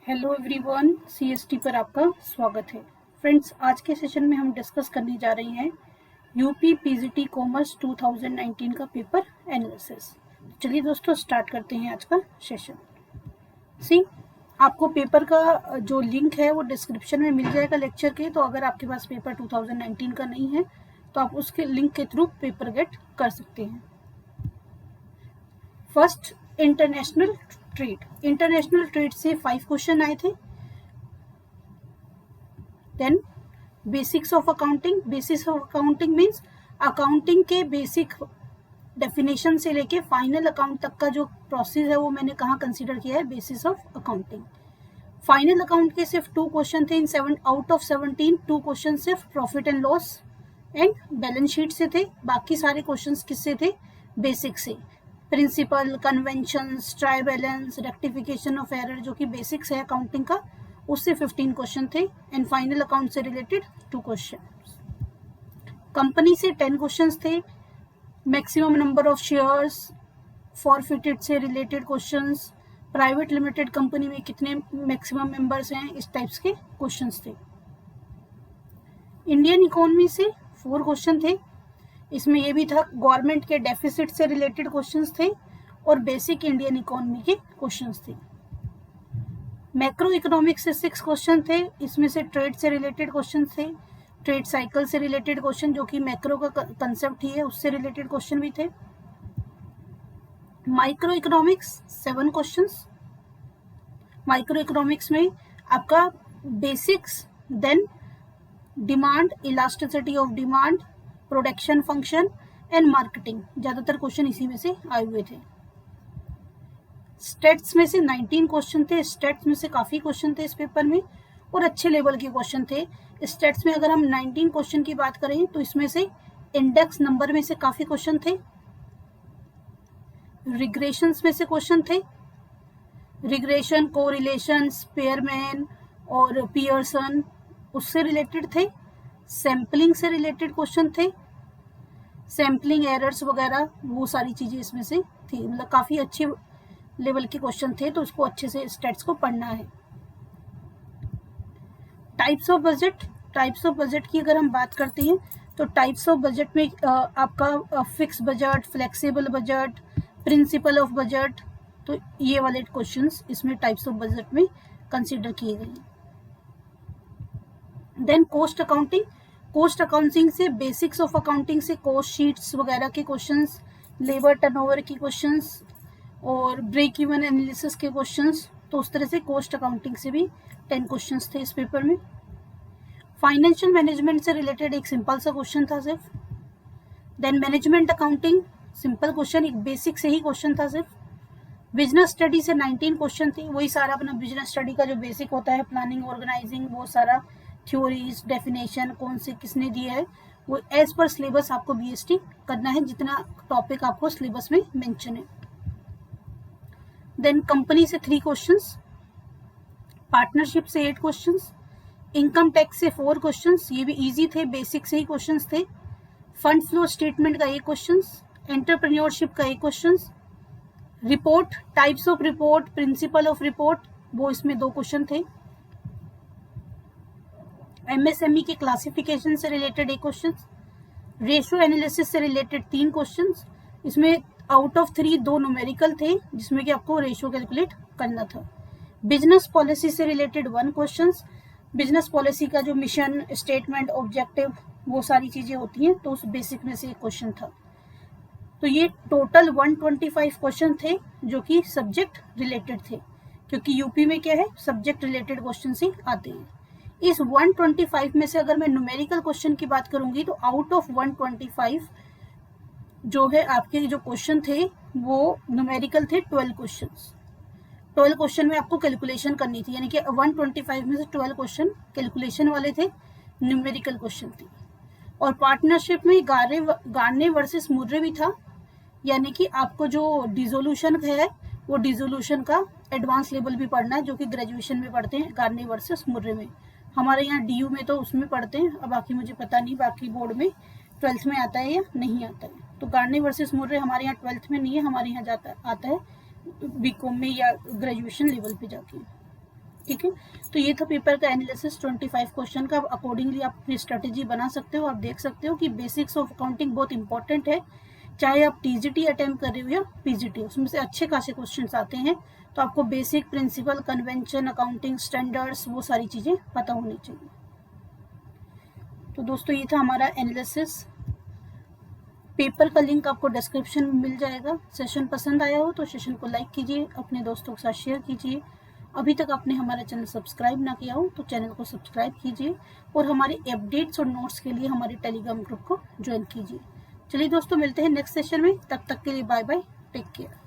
Hello everyone, CST पर आपका स्वागत है। फ्रेंड्स, आज के सेशन में हम डिस्कस करने जा रहे हैं यूपी पीजीटी कॉमर्स 2019 का पेपर एनालिसिस। चलिए दोस्तों, स्टार्ट करते हैं आज का सेशन। सी, आपको पेपर का जो लिंक है वो डिस्क्रिप्शन में मिल जाएगा लेक्चर के। तो अगर आपके पास पेपर 2019 का नहीं है तो आप उसके लिंक के थ्रू पेपर गेट कर सकते हैं। First, international trade. International trade से 5 क्वेश्चन आए थे। Then basics of accounting. Basics of accounting means accounting के बेसिक डेफिनेशन से लेके फाइनल अकाउंट तक का जो प्रोसेस है वो मैंने कहाँ कंसीडर किया है, basis of accounting. Final account के सिर्फ 2 क्वेश्चन थे। इन 7 आउट ऑफ 17 2 क्वेश्चन सिर्फ profit and loss and balance sheet से थे। बाकी सारे क्वेश्चंस किससे थे? बेसिक से। Principle, conventions, trial balance, rectification of error, जो कि बेसिक्स है अकाउंटिंग का, उससे 15 क्वेश्चन थे। एंड फाइनल अकाउंट से रिलेटेड 2 क्वेश्चन। कंपनी से 10 क्वेश्चंस थे। Maximum number of shares, forfeited से related questions, private limited company में कितने मैक्सिमम मेंबर्स हैं, इस टाइप्स के क्वेश्चंस थे। इंडियन इकोनॉमी से 4 क्वेश्चन थे। इसमें ये भी था गवर्नमेंट के डेफिसिट से रिलेटेड क्वेश्चंस थे और बेसिक इंडियन इकोनॉमी के क्वेश्चंस थे। मैक्रो इकोनॉमिक्स से 6 क्वेश्चन थे। इसमें से ट्रेड से रिलेटेड क्वेश्चन थे, ट्रेड साइकिल से रिलेटेड क्वेश्चन, जो कि मैक्रो का कंसेप्ट ही है, उससे रिलेटेड क्वेश्चन भी थे। Micro economics 7 questions. Micro economics में आपका basics, then demand, elasticity of demand, production function and marketing, ज्यादातर क्वेश्चन इसी में से आए हुए थे। स्टेट्स में से 19 क्वेश्चन थे। स्टेट्स में से काफी क्वेश्चन थे इस पेपर में और अच्छे लेवल के क्वेश्चन थे। स्टेट्स में अगर हम 19 क्वेश्चन की बात करें तो इसमें से इंडेक्स नंबर में से काफी क्वेश्चन थे। रिग्रेशंस में से क्वेश्चन थे। रिग्रेशन, कोरिलेशन, स्पेयरमैन और पियर्सन, उससे रिलेटेड थे। सैम्पलिंग से रिलेटेड क्वेश्चन थे। सैम्पलिंग एरर्स वगैरह, वो सारी चीजें इसमें से थी। मतलब काफी अच्छे लेवल के क्वेश्चन थे, तो उसको अच्छे से स्टेट्स को पढ़ना है। Types of budget. Types of budget की अगर हम बात करते हैं तो टाइप्स ऑफ बजट में आपका fix budget, flexible budget, principle of budget, तो ये वाले क्वेश्चंस इसमें टाइप्स ऑफ बजट में कंसीडर किए गए हैं। Then cost accounting. Cost accounting से बेसिक्स ऑफ अकाउंटिंग से कोस्ट शीट्स वगैरह के क्वेश्चंस, लेबर टर्नओवर के क्वेश्चंस और ब्रेक इवन एनालिसिस के क्वेश्चंस, तो उस तरह से कोस्ट अकाउंटिंग से भी 10 क्वेश्चंस थे इस पेपर में। फाइनेंशियल मैनेजमेंट से रिलेटेड एक सिंपल सा क्वेश्चन था सिर्फ। Then management accounting, simple question, एक बेसिक से ही क्वेश्चन था सिर्फ। बिजनेस स्टडी से 19 क्वेश्चन थे। वही सारा अपना बिजनेस स्टडी का जो बेसिक होता है, प्लानिंग, ऑर्गेनाइजिंग, वो सारा थ्योरीज, डेफिनेशन, कौन से किसने दिए है, वो एज पर सिलेबस आपको बीएसटी करना है, जितना टॉपिक आपको सिलेबस में मेंशन है। देन कंपनी से 3 क्वेश्चंस, पार्टनरशिप से 8 क्वेश्चंस, इनकम टैक्स से 4 क्वेश्चंस, ये भी इजी थे, बेसिक से ही क्वेश्चंस थे। फंड फ्लो स्टेटमेंट का 1 क्वेश्चंस, एंटरप्रेन्योरशिप का 1 questions, report, types of report, principle of report, वो इसमें 2 क्वेश्चन थे। एमएसएमई के क्लासिफिकेशन से रिलेटेड 1 क्वेश्चन, रेशियो एनालिसिस से रिलेटेड 3 क्वेश्चंस। इसमें आउट ऑफ 3 2 न्यूमेरिकल थे, जिसमें कि आपको रेशियो कैलकुलेट करना था। बिजनेस पॉलिसी से रिलेटेड 1 क्वेश्चन। बिजनेस पॉलिसी का जो मिशन, स्टेटमेंट, ऑब्जेक्टिव, वो सारी चीजें होती हैं, तो उस बेसिक में से एक क्वेश्चन था। तो ये टोटल 125 क्वेश्चन थे जो कि सब्जेक्ट रिलेटेड थे, क्योंकि यूपी में क्या है, सब्जेक्ट रिलेटेड क्वेश्चन ही आते हैं। इस 125 में से अगर मैं न्यूमेरिकल क्वेश्चन की बात करूंगी तो आउट ऑफ 125 जो है आपके जो क्वेश्चन थे वो न्यूमेरिकल थे 12 क्वेश्चन। 12 क्वेश्चन में आपको कैलकुलेशन करनी थी, यानी कि 125 में से 12 क्वेश्चन कैलकुलेशन वाले थे, न्यूमेरिकल क्वेश्चन थे। और पार्टनरशिप में गार्ने वर्सेस मुर्रे भी था, यानी कि आपको जो डिसोल्यूशन है वो डिसोल्यूशन का एडवांस लेवल भी पढ़ना है, जो कि ग्रेजुएशन में पढ़ते हैं गार्ने वर्सेस मुर्रे में। हमारे यहाँ डीयू में तो उसमें पढ़ते हैं, अब बाकी मुझे पता नहीं बाकी बोर्ड में 12th में आता है या नहीं आता है। तो गार्ने वर्सेस मुर्रे हमारे यहाँ 12th में नहीं है, हमारे यहाँ आता है बीकॉम में या ग्रेजुएशन लेवल पे जाके। ठीक है, तो ये था पेपर का एनालिसिस 25 क्वेश्चन का। अकॉर्डिंगली आप अपनी स्ट्रेटेजी बना सकते हो। आप देख सकते हो कि बेसिक्स ऑफ अकाउंटिंग बहुत इंपॉर्टेंट है, चाहे आप टीजीटी अटेम्प्ट कर रहे हो या पीजीटी, उसमें से अच्छे खासे क्वेश्चंस आते हैं। तो आपको basic principle, convention, accounting standards, वो सारी चीज़ें पता होनी चाहिए। तो दोस्तों ये था हमारा एनालिसिस। पेपर का लिंक आपको डिस्क्रिप्शन में मिल जाएगा। सेशन पसंद आया हो तो सेशन को लाइक कीजिए, अपने दोस्तों के साथ शेयर कीजिए। अभी तक आपने हमारा चैनल सब्सक्राइब ना किया हो तो चैनल को सब्सक्राइब कीजिए, और हमारे अपडेट्स और नोट्स के लिए हमारे टेलीग्राम ग्रुप को ज्वाइन कीजिए। चलिए दोस्तों, मिलते हैं नेक्स्ट सेशन में। तब तक के लिए बाय बाय, टेक केयर।